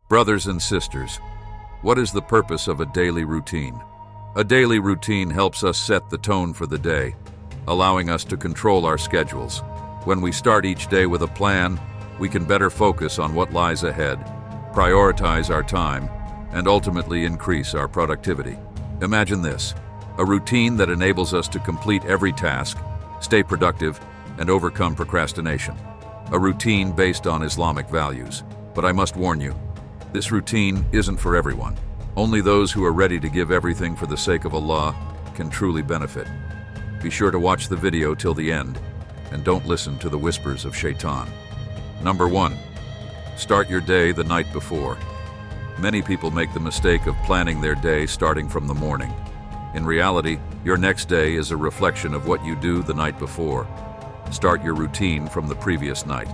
Brothers and sisters, what is the purpose of a daily routine? A daily routine helps us set the tone for the day, allowing us to control our schedules. When we start each day with a plan, we can better focus on what lies ahead, prioritize our time, and ultimately increase our productivity. Imagine this, a routine that enables us to complete every task, stay productive, and overcome procrastination. A routine based on Islamic values. But I must warn you, this routine isn't for everyone. Only those who are ready to give everything for the sake of Allah can truly benefit. Be sure to watch the video till the end, and don't listen to the whispers of shaitan. Number 1. Start your day the night before. Many people make the mistake of planning their day starting from the morning. In reality, your next day is a reflection of what you do the night before. Start your routine from the previous night.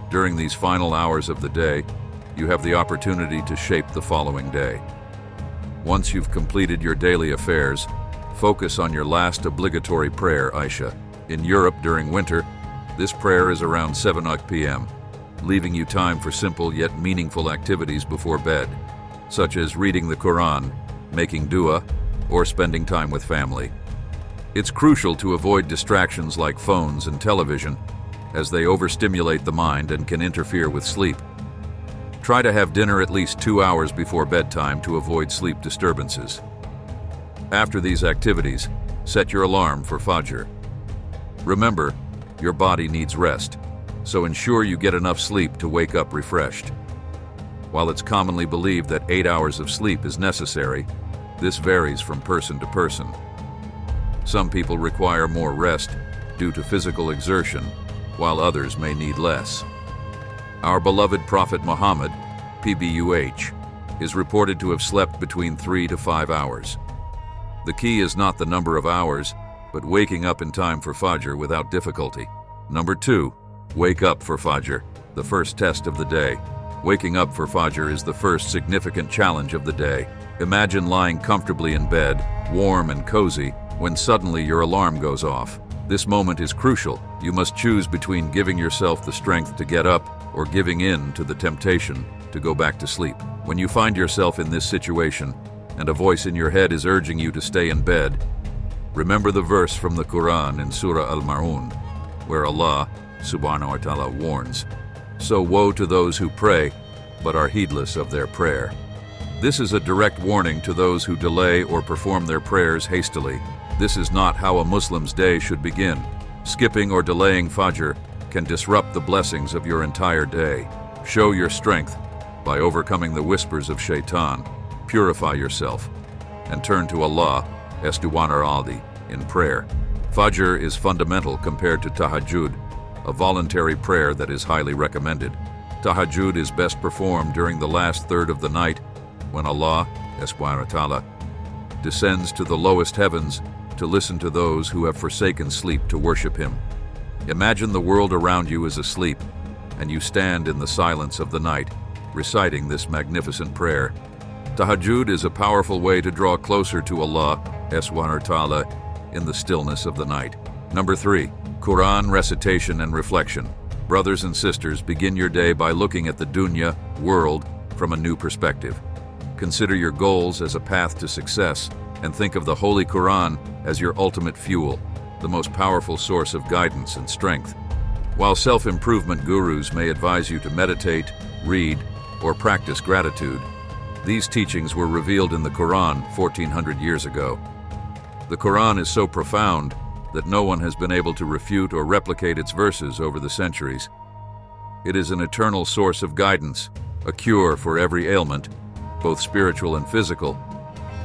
During these final hours of the day, you have the opportunity to shape the following day. Once you've completed your daily affairs, focus on your last obligatory prayer, Isha. In Europe during winter, this prayer is around 7 p.m., leaving you time for simple yet meaningful activities before bed, such as reading the Quran, making dua, or spending time with family. It's crucial to avoid distractions like phones and television, as they overstimulate the mind and can interfere with sleep. Try to have dinner at least 2 hours before bedtime to avoid sleep disturbances. After these activities, set your alarm for Fajr. Remember, your body needs rest, so ensure you get enough sleep to wake up refreshed. While it's commonly believed that 8 hours of sleep is necessary, this varies from person to person. Some people require more rest due to physical exertion, while others may need less. Our beloved Prophet Muhammad, PBUH, is reported to have slept between 3 to 5 hours. The key is not the number of hours, but waking up in time for Fajr without difficulty. Number 2, wake up for Fajr, the first test of the day. Waking up for Fajr is the first significant challenge of the day. Imagine lying comfortably in bed, warm and cozy, when suddenly your alarm goes off. This moment is crucial. You must choose between giving yourself the strength to get up or giving in to the temptation to go back to sleep. When you find yourself in this situation and a voice in your head is urging you to stay in bed, remember the verse from the Quran in Surah Al-Ma'un, where Allah subhanahu wa ta'ala warns, "So woe to those who pray, but are heedless of their prayer." This is a direct warning to those who delay or perform their prayers hastily. This is not how a Muslim's day should begin. Skipping or delaying Fajr can disrupt the blessings of your entire day. Show your strength by overcoming the whispers of shaitan, purify yourself, and turn to Allah subhanahu in prayer. Fajr is fundamental compared to Tahajjud, a voluntary prayer that is highly recommended. Tahajjud is best performed during the last third of the night, when Allah subhanahu wa ta'ala descends to the lowest heavens to listen to those who have forsaken sleep to worship Him. Imagine the world around you is asleep, and you stand in the silence of the night, reciting this magnificent prayer. Tahajjud is a powerful way to draw closer to Allah subhanahu wa ta'ala in the stillness of the night. Number 3, Quran recitation and reflection. Brothers and sisters, begin your day by looking at the dunya, world, from a new perspective. Consider your goals as a path to success, and think of the Holy Quran as your ultimate fuel, the most powerful source of guidance and strength. While self-improvement gurus may advise you to meditate, read, or practice gratitude, these teachings were revealed in the Quran 1400 years ago. The Quran is so profound that no one has been able to refute or replicate its verses over the centuries. It is an eternal source of guidance, a cure for every ailment, both spiritual and physical,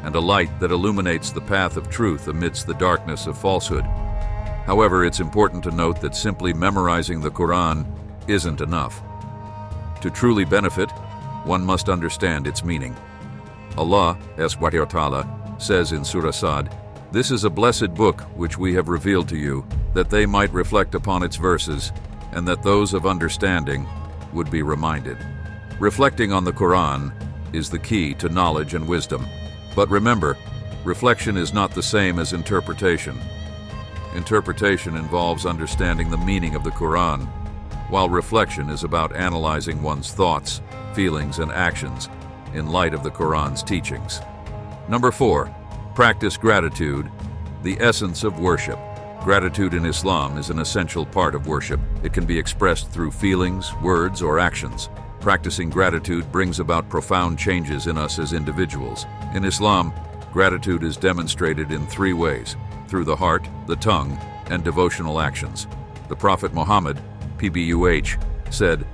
and a light that illuminates the path of truth amidst the darkness of falsehood. However, it's important to note that simply memorizing the Quran isn't enough. To truly benefit, one must understand its meaning. Allah subhanahu wa ta'ala says in Surah Sad, "This is a blessed book which we have revealed to you, that they might reflect upon its verses, and that those of understanding would be reminded." Reflecting on the Quran is the key to knowledge and wisdom. But remember, reflection is not the same as interpretation. Interpretation involves understanding the meaning of the Quran, while reflection is about analyzing one's thoughts, feelings, and actions in light of the Quran's teachings. Number 4, practice gratitude, the essence of worship. Gratitude in Islam is an essential part of worship. It can be expressed through feelings, words, or actions. Practicing gratitude brings about profound changes in us as individuals. In Islam, gratitude is demonstrated in 3 ways: through the heart, the tongue, and devotional actions. The Prophet Muhammad, PBUH, said,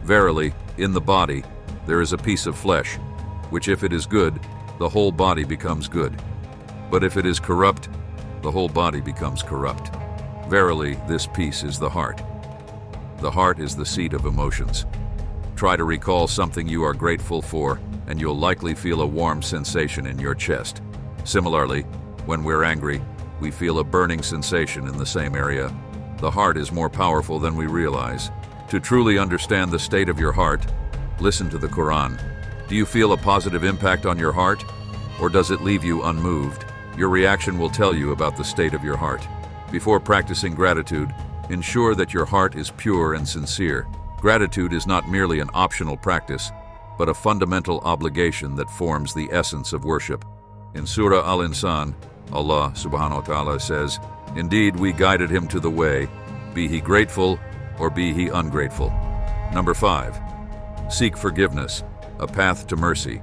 "Verily, in the body, there is a piece of flesh, which if it is good, the whole body becomes good. But if it is corrupt, the whole body becomes corrupt. Verily, this piece is the heart." The heart is the seat of emotions. Try to recall something you are grateful for, and you'll likely feel a warm sensation in your chest. Similarly, when we're angry, we feel a burning sensation in the same area. The heart is more powerful than we realize. To truly understand the state of your heart, listen to the Quran. Do you feel a positive impact on your heart, or does it leave you unmoved? Your reaction will tell you about the state of your heart. Before practicing gratitude, ensure that your heart is pure and sincere. Gratitude is not merely an optional practice, but a fundamental obligation that forms the essence of worship. In Surah Al-Insan, Allah subhanahu wa ta'ala says, "Indeed, we guided him to the way, be he grateful or be he ungrateful." Number 5, seek forgiveness, a path to mercy.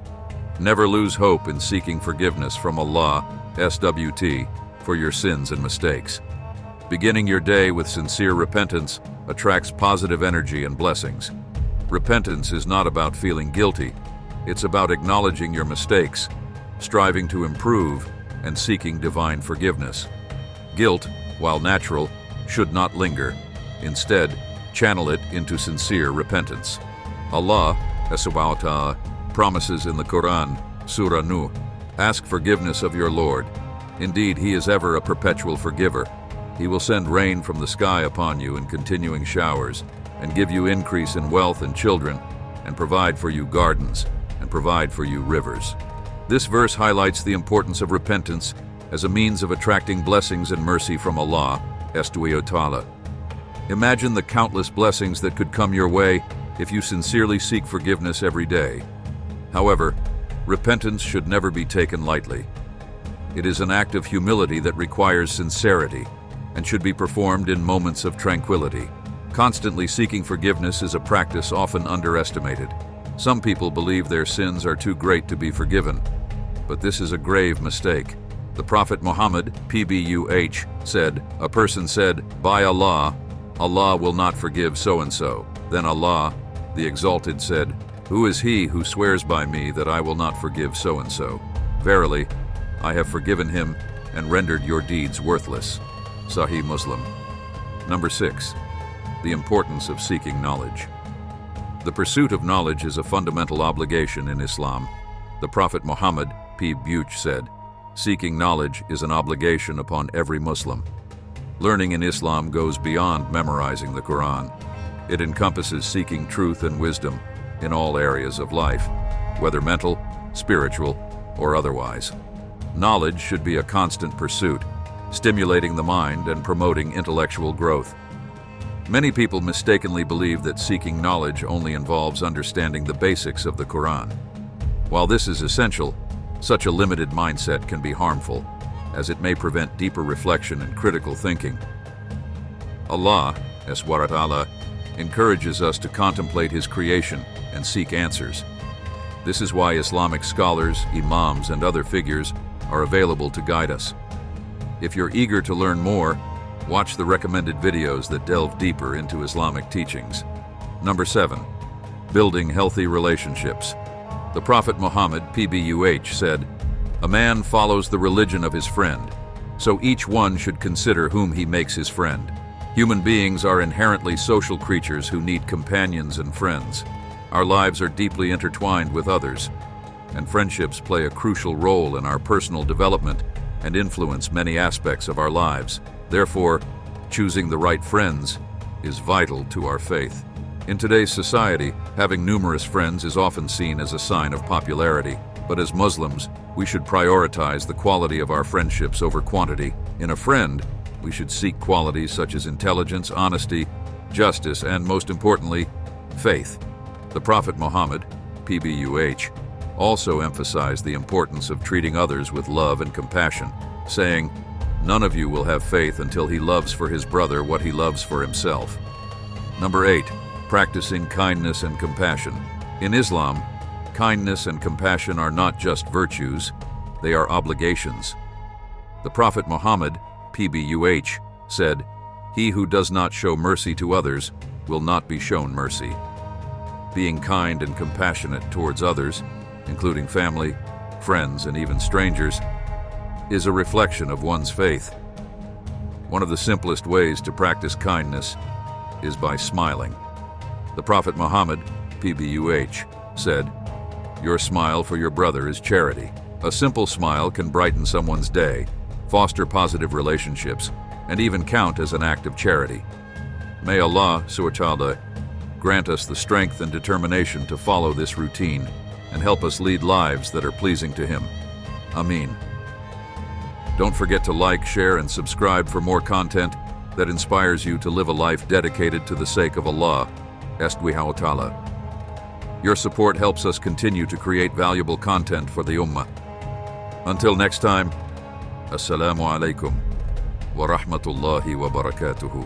Never lose hope in seeking forgiveness from Allah, SWT, for your sins and mistakes. Beginning your day with sincere repentance attracts positive energy and blessings. Repentance is not about feeling guilty. It's about acknowledging your mistakes, striving to improve, and seeking divine forgiveness. Guilt, while natural, should not linger. Instead, channel it into sincere repentance. Allah, subhanahu wa ta'ala, promises in the Quran, Surah Nuh, "Ask forgiveness of your Lord. Indeed, he is ever a perpetual forgiver. He will send rain from the sky upon you in continuing showers, and give you increase in wealth and children, and provide for you gardens, and provide for you rivers." This verse highlights the importance of repentance as a means of attracting blessings and mercy from Allah, SWT Ta'ala. Imagine the countless blessings that could come your way if you sincerely seek forgiveness every day. However, repentance should never be taken lightly. It is an act of humility that requires sincerity and should be performed in moments of tranquility. Constantly seeking forgiveness is a practice often underestimated. Some people believe their sins are too great to be forgiven, but this is a grave mistake. The Prophet Muhammad, PBUH, said, "A person said, 'By Allah, Allah will not forgive so-and-so.' Then Allah, the Exalted, said, 'Who is he who swears by me that I will not forgive so-and-so? Verily, I have forgiven him and rendered your deeds worthless.'" Sahih Muslim. Number 6, the importance of seeking knowledge. The pursuit of knowledge is a fundamental obligation in Islam. The Prophet Muhammad, PBUH, said, "Seeking knowledge is an obligation upon every Muslim." Learning in Islam goes beyond memorizing the Quran. It encompasses seeking truth and wisdom in all areas of life, whether mental, spiritual, or otherwise. Knowledge should be a constant pursuit, stimulating the mind and promoting intellectual growth. Many people mistakenly believe that seeking knowledge only involves understanding the basics of the Quran. While this is essential, such a limited mindset can be harmful, as it may prevent deeper reflection and critical thinking. Allah, SWT Ta'ala, encourages us to contemplate His creation and seek answers. This is why Islamic scholars, imams, and other figures are available to guide us. If you're eager to learn more, watch the recommended videos that delve deeper into Islamic teachings. Number 7, building healthy relationships. The Prophet Muhammad, PBUH, said, "A man follows the religion of his friend, so each one should consider whom he makes his friend." Human beings are inherently social creatures who need companions and friends. Our lives are deeply intertwined with others, and friendships play a crucial role in our personal development and influence many aspects of our lives. Therefore, choosing the right friends is vital to our faith. In today's society, having numerous friends is often seen as a sign of popularity, but as Muslims, we should prioritize the quality of our friendships over quantity. In a friend, we should seek qualities such as intelligence, honesty, justice, and most importantly, faith. The Prophet Muhammad, PBUH, also emphasized the importance of treating others with love and compassion, saying, "None of you will have faith until he loves for his brother what he loves for himself." Number 8, practicing kindness and compassion. In Islam, kindness and compassion are not just virtues, they are obligations. The Prophet Muhammad, PBUH, said, "He who does not show mercy to others will not be shown mercy." Being kind and compassionate towards others, including family, friends, and even strangers, is a reflection of one's faith. One of the simplest ways to practice kindness is by smiling. The Prophet Muhammad, PBUH, said, "Your smile for your brother is charity." A simple smile can brighten someone's day, foster positive relationships, and even count as an act of charity. May Allah, subhanahu wa ta'ala, grant us the strength and determination to follow this routine and help us lead lives that are pleasing to Him. Ameen. Don't forget to like, share, and subscribe for more content that inspires you to live a life dedicated to the sake of Allah, subhanahu wa ta'ala. Your support helps us continue to create valuable content for the Ummah. Until next time, Assalamu alaikum wa rahmatullahi wa barakatuhu.